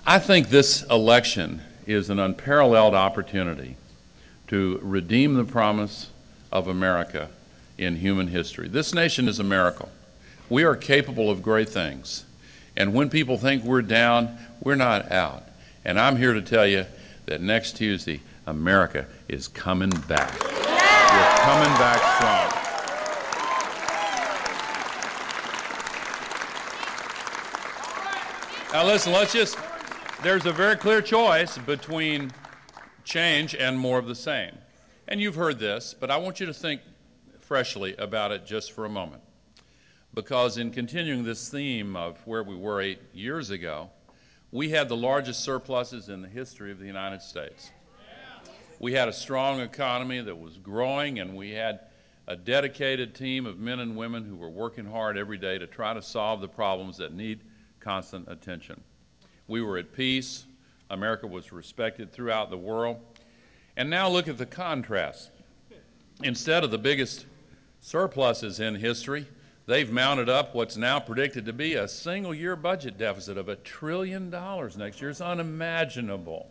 I think this election is an unparalleled opportunity to redeem the promise of America in human history. This nation is a miracle. We are capable of great things. And when people think we're down, we're not out. And I'm here to tell you that next Tuesday, America is coming back. We're coming back strong. Now listen, there's a very clear choice between change and more of the same. And you've heard this, but I want you to think freshly about it just for a moment. Because in continuing this theme of where we were 8 years ago, we had the largest surpluses in the history of the United States. We had a strong economy that was growing, and we had a dedicated team of men and women who were working hard every day to try to solve the problems that need constant attention. We were at peace. America was respected throughout the world. And now look at the contrast. Instead of the biggest surpluses in history, they've mounted up what's now predicted to be a single-year budget deficit of $1 trillion next year. It's unimaginable.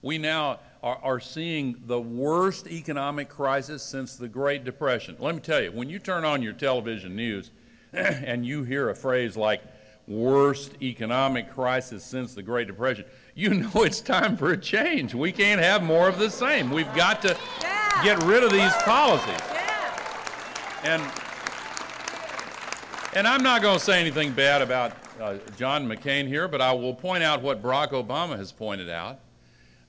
We now are seeing the worst economic crisis since the Great Depression. Let me tell you, when you turn on your television news and you hear a phrase like worst economic crisis since the Great Depression, you know it's time for a change. We can't have more of the same. We've got to get rid of these policies. And I'm not going to say anything bad about John McCain here, but I will point out what Barack Obama has pointed out,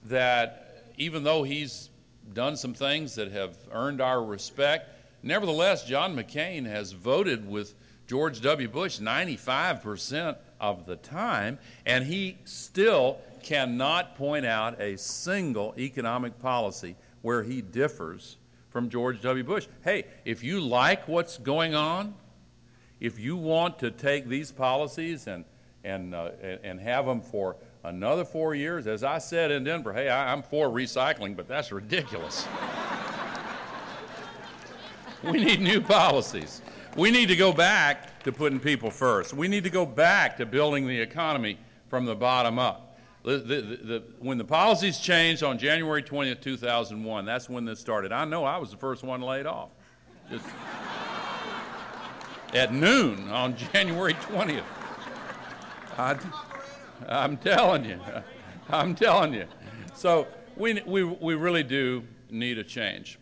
that even though he's done some things that have earned our respect, nevertheless, John McCain has voted with George W. Bush 95% of the time, and he still cannot point out a single economic policy where he differs from George W. Bush. Hey, if you like what's going on, if you want to take these policies and have them for another 4 years, as I said in Denver, hey, I'm for recycling, but that's ridiculous. We need new policies. We need to go back to putting people first. We need to go back to building the economy from the bottom up. When the policies changed on January 20th, 2001, that's when this started. I know I was the first one laid off. Just at noon on January 20th. I'm telling you. So we really do need a change.